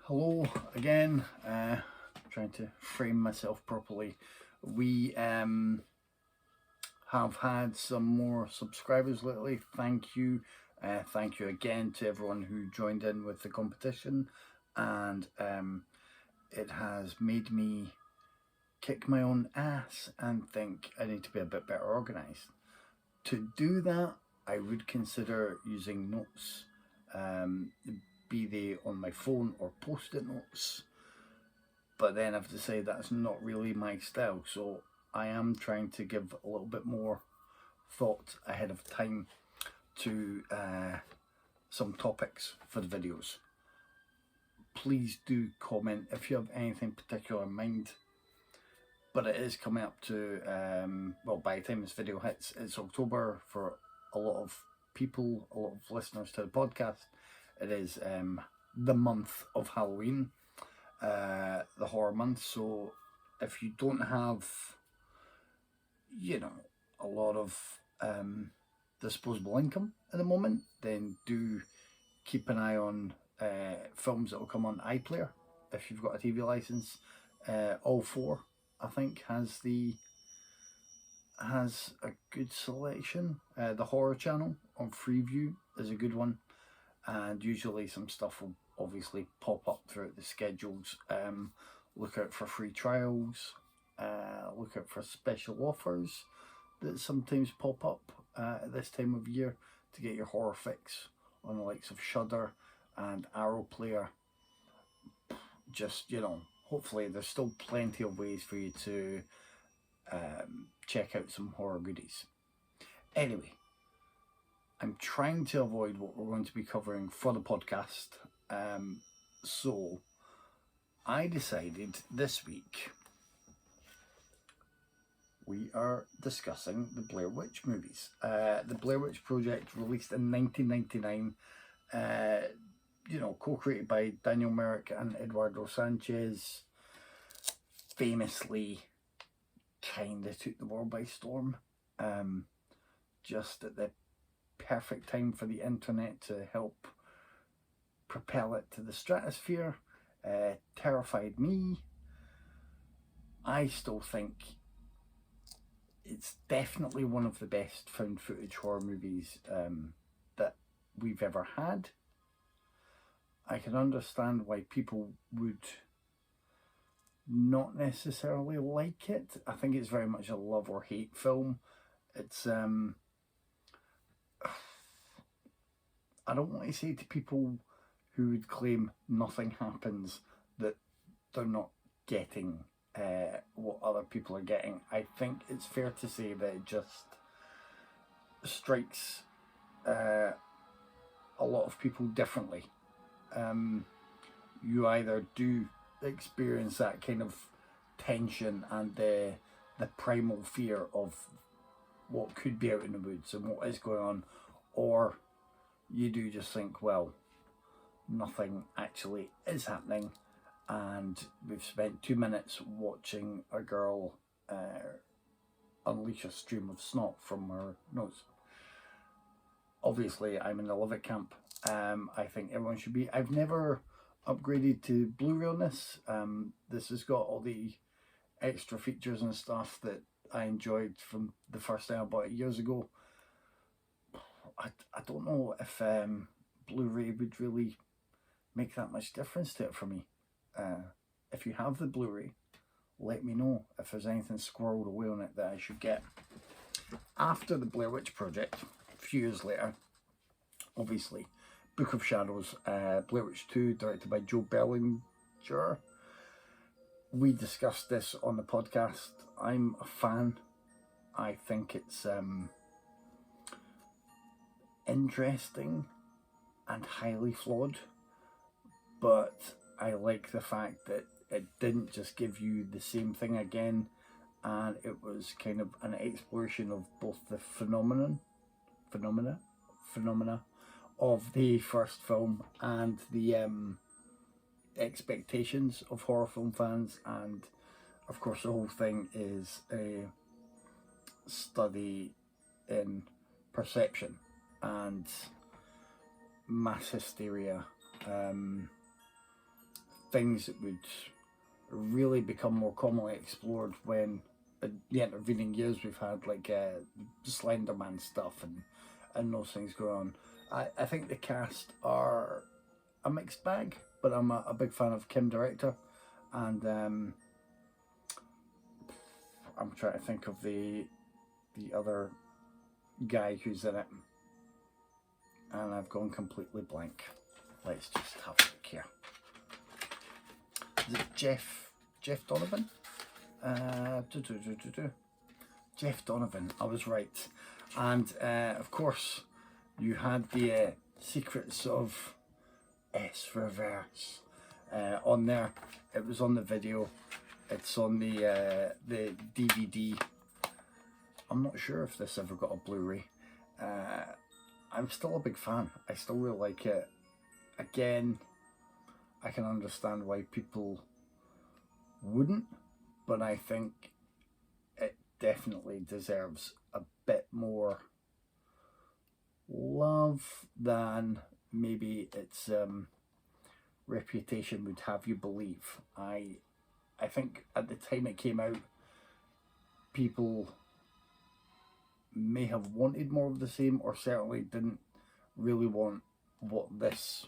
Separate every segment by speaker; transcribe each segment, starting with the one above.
Speaker 1: Hello again, trying to frame myself properly. We have had some more subscribers lately. Thank you. Thank you again to everyone who joined in with the competition, and it has made me kick my own ass and think I need to be a bit better organised. To do that, I would consider using notes, be they on my phone or post-it notes, but then I've decided that's not really my style, so I am trying to give a little bit more thought ahead of time to some topics for the videos. Please do comment if you have anything particular in mind, but it is coming up to, well, by the time this video hits, it's October for a lot of people, a lot of listeners to the podcast. It is the month of Halloween, the horror month, so if you don't have, a lot of disposable income at the moment, then do keep an eye on films that will come on iPlayer if you've got a TV license. All four, I think, has a good selection. The horror channel on Freeview is a good one, and usually some stuff will obviously pop up throughout the schedules. Look out for free trials, look out for special offers that sometimes pop up at this time of year to get your horror fix on the likes of Shudder and Arrow Player. Just, hopefully there's still plenty of ways for you to check out some horror goodies. Anyway, I'm trying to avoid what we're going to be covering for the podcast, so I decided this week we are discussing the Blair Witch movies. The Blair Witch Project, released in 1999, co-created by Daniel Merrick and Eduardo Sanchez, famously kind of took the world by storm, just at the perfect time for the internet to help propel it to the stratosphere. Terrified me. I still think it's definitely one of the best found footage horror movies that we've ever had. I can understand why people would not necessarily like it. I think it's very much a love or hate film. It's I don't want to say to people who would claim nothing happens that they're not getting what other people are getting. I think it's fair to say that it just strikes a lot of people differently. You either do experience that kind of tension and the primal fear of what could be out in the woods and what is going on, or you do just think, well, nothing actually is happening, and we've spent 2 minutes watching a girl unleash a stream of snot from her nose. Obviously, I'm in the love it camp. I think everyone should be. I've never upgraded to Blu-ray on this. This has got all the extra features and stuff that I enjoyed from the first time I bought it years ago. I don't know if Blu-ray would really make that much difference to it for me. If you have the Blu-ray, let me know if there's anything squirreled away on it that I should get. After the Blair Witch Project, a few years later, obviously, Book of Shadows, Blair Witch 2, directed by Joe Bellinger. We discussed this on the podcast. I'm a fan. I think it's interesting and highly flawed, but I like the fact that it didn't just give you the same thing again, and it was kind of an exploration of both the phenomena of the first film and the expectations of horror film fans. And of course the whole thing is a study in perception and mass hysteria, things that would really become more commonly explored when in the intervening years we've had like Slenderman stuff and those things go on. I think the cast are a mixed bag, but I'm a big fan of Kim Director, and I'm trying to think of the other guy who's in it, and I've gone completely blank. Let's just have a look here. Is it Jeff Donovan? Jeff Donovan, I was right. And of course, you had the Secrets of S Reverse on there. It was on the video. It's on the DVD. I'm not sure if this ever got a Blu-ray. I'm still a big fan. I still really like it. Again, I can understand why people wouldn't, but I think it definitely deserves a bit more love than maybe its reputation would have you believe. I think at the time it came out, people may have wanted more of the same, or certainly didn't really want what this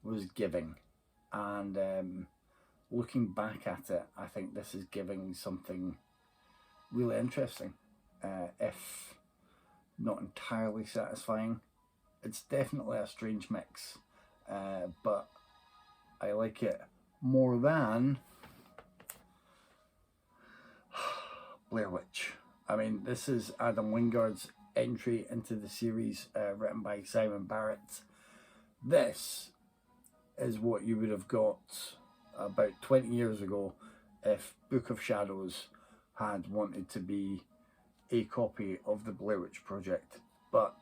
Speaker 1: was giving. And looking back at it, I think this is giving something really interesting, if not entirely satisfying. It's definitely a strange mix, but I like it more than Blair Witch. I mean, this is Adam Wingard's entry into the series, written by Simon Barrett. This is what you would have got about 20 years ago if Book of Shadows had wanted to be a copy of the Blair Witch Project, but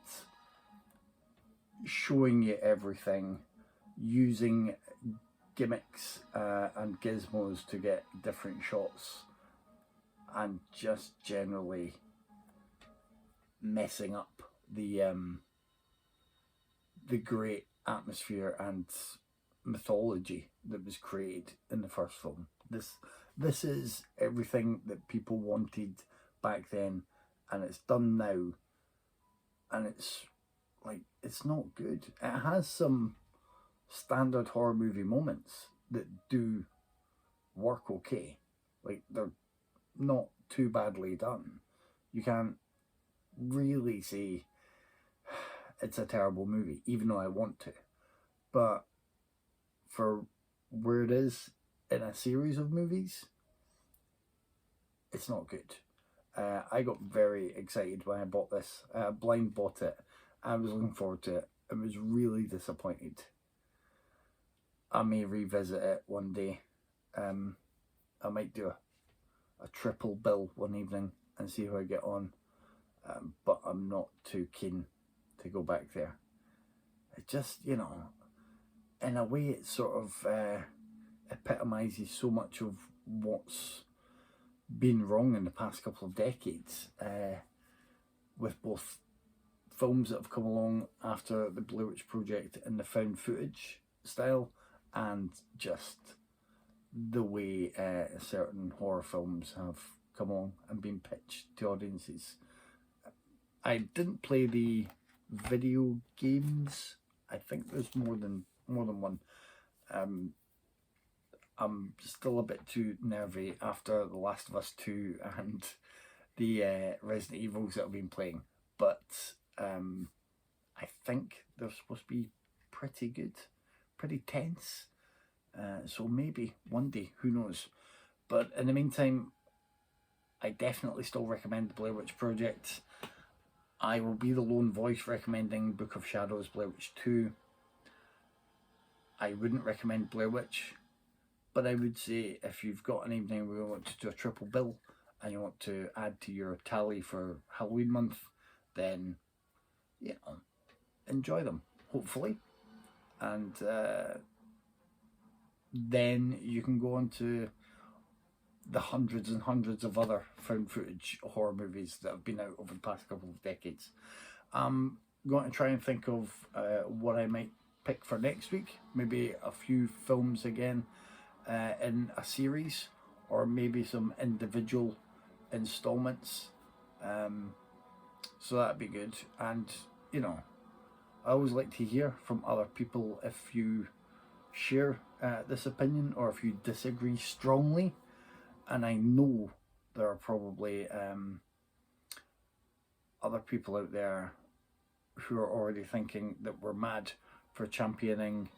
Speaker 1: showing you everything, using gimmicks and gizmos to get different shots, and just generally messing up the great atmosphere and mythology that was created in the first film. This is everything that people wanted back then, and it's done now, and it's like, it's not good. It has some standard horror movie moments that do work okay. Like, they're not too badly done. You can't really say it's a terrible movie, even though I want to. But for where it is in a series of movies, it's not good. I got very excited when I bought this. Blind bought it. I was looking forward to it. I was really disappointed. I may revisit it one day. I might do a triple bill one evening and see how I get on. But I'm not too keen to go back there. It just, you know, in a way it sort of epitomises so much of what's been wrong in the past couple of decades, with both films that have come along after the Blair Witch Project in the found footage style, and just the way certain horror films have come along and been pitched to audiences. I didn't play the video games. I think there's more than one. I'm still a bit too nervy after The Last of Us 2 and the Resident Evils that I've been playing, but I think they're supposed to be pretty good, pretty tense, so maybe one day, who knows. But in the meantime, I definitely still recommend the Blair Witch Project. I will be the lone voice recommending Book of Shadows, Blair Witch 2. I wouldn't recommend Blair Witch, but I would say if you've got an evening where you want to do a triple bill and you want to add to your tally for Halloween month, then, you know, enjoy them, hopefully. And then you can go on to the hundreds and hundreds of other found footage horror movies that have been out over the past couple of decades. I'm going to try and think of what I might pick for next week. Maybe a few films again. in a series, or maybe some individual installments. So that'd be good. And you know, I always like to hear from other people if you share this opinion or if you disagree strongly. And I know there are probably other people out there who are already thinking that we're mad for championing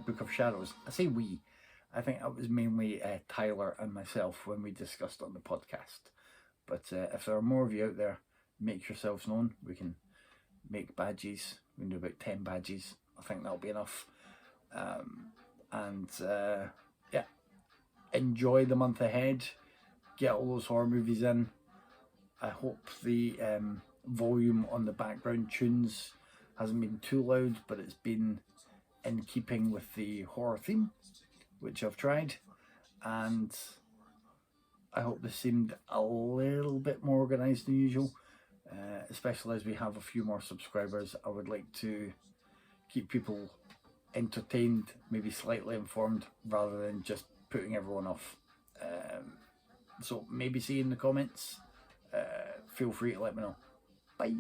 Speaker 1: Book of Shadows. I say we. I think it was mainly Tyler and myself when we discussed on the podcast. But if there are more of you out there, make yourselves known. We can make badges. We can do about 10 badges. I think that'll be enough. Yeah, enjoy the month ahead. Get all those horror movies in. I hope the volume on the background tunes hasn't been too loud, but it's been in keeping with the horror theme, which I've tried. And I hope this seemed a little bit more organised than usual, especially as we have a few more subscribers. I would like to keep people entertained, maybe slightly informed, rather than just putting everyone off. So maybe see in the comments. Feel free to let me know. Bye.